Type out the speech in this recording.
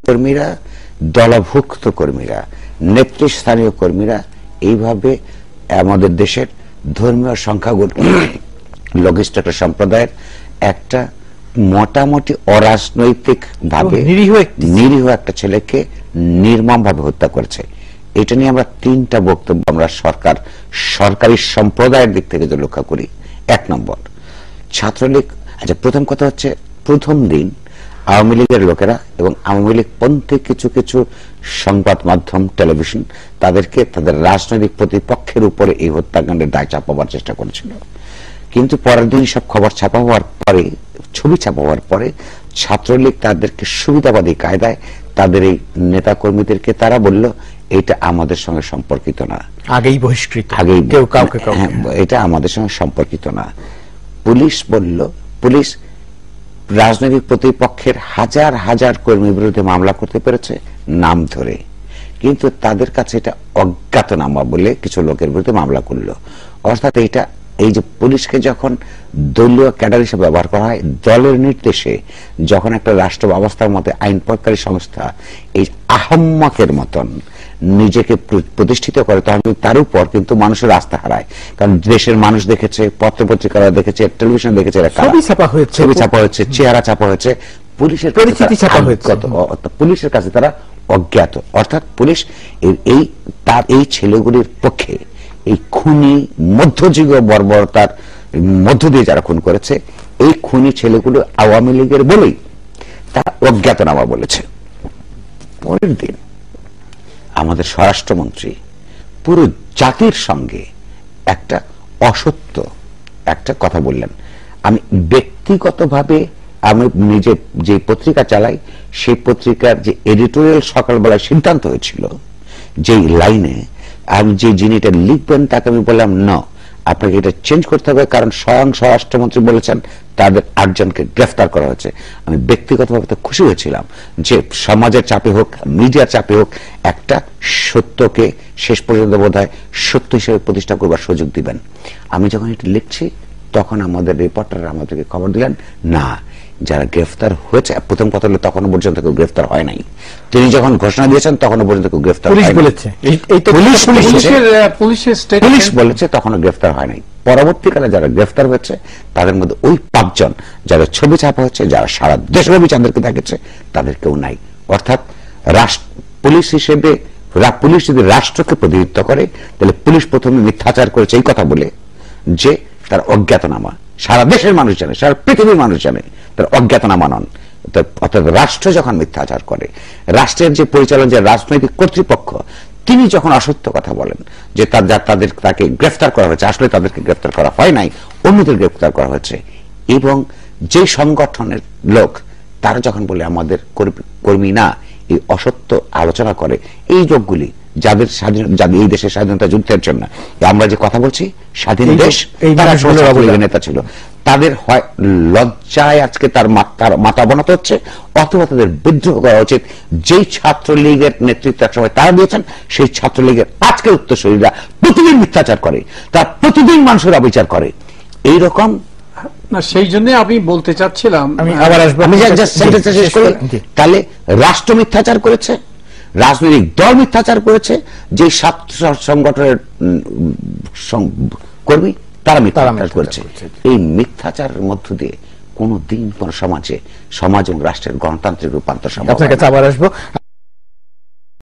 কর্মীরা, দলভুক্ত কর্মীরা, নেতৃস্থানীয় কর্মীরা এইভাবে আমাদের দেশের ধর্মীয় সংখ্যাগুরু লঘিষ্ঠ সম্প্রদায়ের একটা মোটামুটি অরাজনৈতিক ভাবে নিরীহ একটা ছেলেকে নির্মম ভাবে হত্যা করেছে। এটা নিয়ে আমরা তিনটা বক্তব্য আমরা সরকারি সম্প্রদায়ের দিক থেকে যে লক্ষ্য করি। এক নম্বর, ছাত্রলীগ, আচ্ছা প্রথম কথা হচ্ছে প্রথম দিন আওয়ামী লীগের লোকেরা এবং আওয়ামী লীগ পন্থী কিছু কিছু সংবাদ মাধ্যম, টেলিভিশন তাদেরকে তাদের রাজনৈতিক প্রতিপক্ষের উপরে এই হত্যাকাণ্ডের দায় চাপাবার চেষ্টা করেছিল। কিন্তু পরের দিন সব খবর ছাপা হওয়ার পরে, ছবি ছাপা হওয়ার পরে ছাত্রলীগ তাদেরকে সুবিধাবাদী কায়দায় তাদের এই নেতা কর্মীদেরকে তারা বলল এটা আমাদের সঙ্গে সম্পর্কিত না, আগেই বহিষ্কৃত, কেউ কাউকে এটা আমাদের সঙ্গে সম্পর্কিত না। পুলিশ বলল, পুলিশ রাজনৈতিক প্রতিপক্ষের হাজার হাজার কর্মীর বিরুদ্ধে মামলা করতে পেরেছে নাম ধরে, কিন্তু তাদের কাছে এটা অজ্ঞাতনামা বলে কিছু লোকের বিরুদ্ধে মামলা করলো। অর্থাৎ এটা এই যে পুলিশকে যখন দলীয় ক্যাডার হিসেবে ব্যবহার করা হয়, দলের নির্দেশে যখন একটা রাষ্ট্র ব্যবস্থার মধ্যে আইন প্রয়োগকারী সংস্থা এই আহম্মকের মতন নিজেকে প্রতিষ্ঠিত করে, তখন তার উপর কিন্তু মানুষের আস্থা হারায়। কারণ দেশের মানুষ দেখেছে, পত্রপত্রিকারা দেখেছে, টেলিভিশন দেখেছে, ছবি ছাপা হয়েছে, চেহারা ছাপা হয়েছে, পুলিশের পরিচিতি ছাপা হয়েছে, পুলিশের কাছে তারা অজ্ঞাত। অর্থাৎ পুলিশ এই ছেলেগুলির পক্ষে এই খুনি মধ্যযুগীয় বর্বরতার মধ্য দিয়ে যারা খুন করেছে, এই খুনি ছেলেগুলো আওয়ামী লীগের বলেই তারা অজ্ঞাতনামা বলেছে। পরের দিন আমাদের স্বরাষ্ট্রমন্ত্রী পুরো জাতির সঙ্গে একটা অসত্য একটা কথা বললেন। আমি ব্যক্তিগতভাবে আমি নিজে যে পত্রিকা চালাই, সেই পত্রিকার যে এডিটোরিয়াল সকালবেলায় সিদ্ধান্ত হয়েছিল যে লাইনে আমি যে যিনি এটা লিখবেন তাকে আমি বললাম না, আপনাকে এটা চেঞ্জ করতে হবে, কারণ স্বয়ং স্বরাষ্ট্রমন্ত্রী বলেছেন তাদের 8 জনকে গ্রেফতার করা হয়েছে। আমি ব্যক্তিগতভাবে তো খুশি হয়েছিলাম যে সমাজের চাপে হোক, মিডিয়ার চাপে হোক, একটা সত্যকে শেষ পর্যন্ত বোধহয় সত্য হিসেবে প্রতিষ্ঠা করবার সুযোগ দিবেন। আমি যখন এটা লিখছি তখন আমাদের রিপোর্টাররা আমাদেরকে খবর দিলেন না, যারা গ্রেফতার হয়েছে, প্রথম কথা হলো তখনও পর্যন্ত কেউ গ্রেফতার হয় নাই। তিনি যখন ঘোষণা দিয়েছেন তখনও পর্যন্ত কেউ গ্রেফতার পুলিশ বলেছে তখনও গ্রেফতার হয় নাই। পরবর্তীকালে যারা গ্রেফতার হয়েছে তাদের মধ্যে ওই 5 জন যারা ছবি ছাপা হচ্ছে, যারা সারা দেশব্যাপী যাদেরকে দেখেছে, তাদের কেউ নাই। অর্থাৎ পুলিশ হিসেবে পুলিশ যদি রাষ্ট্রকে প্রতিনিধিত্ব করে, তাহলে পুলিশ প্রথমে মিথ্যাচার করেছে এই কথা বলে যে তার অজ্ঞাতনামা সারা দেশের মানুষ জানে, সারা পৃথিবীর মানুষ জানে তার অজ্ঞাতনামা নন। অর্থাৎ রাষ্ট্র যখন মিথ্যাচার করে, রাষ্ট্রের যে পরিচালন, যে রাজনৈতিক কর্তৃপক্ষ, তিনি যখন অসত্য কথা বলেন যে তাকে গ্রেফতার করা হয়েছে, আসলে তাদেরকে গ্রেফতার করা হয় নাই, অন্যদের গ্রেফতার করা হয়েছে, এবং যে সংগঠনের লোক তারা যখন বলে আমাদের কর্মী না, এই অসত্য আলোচনা করে, এই লোকগুলি যাদের এই দেশের স্বাধীনতা যুদ্ধের জন্য আমরা যে কথা বলছি, স্বাধীন দেশ, তারা নেতা ছিল, তাদের হয় লজ্জায় আজকে তার মাথা বনাতে হচ্ছে, অথবা তাদের বিদ্রোহ করা উচিত। যেই ছাত্রলীগের নেতৃত্ব একসময় তারা দিয়েছেন, সেই ছাত্রলীগের আজকের উত্তরসূরিরা প্রতিদিন মিথ্যাচার করে, তারা প্রতিদিন মানুষের অবিচার করে। এইরকম না, সেই জন্য আমি বলতে চাচ্ছিলাম, আমি আবার আসবো, তাহলে রাষ্ট্র মিথ্যাচার করেছে, রাজনৈতিক দল মিথ্যাচার করেছে, যে ছাত্র সংগঠনের কর্মী তারা মিথ্যাচার করেছে। এই মিথ্যাচারের মধ্য দিয়ে কোন দিন কোন সমাজ এবং রাষ্ট্রের গণতান্ত্রিক রূপান্তর সম্ভব। আপনার কাছে আবার আসবো।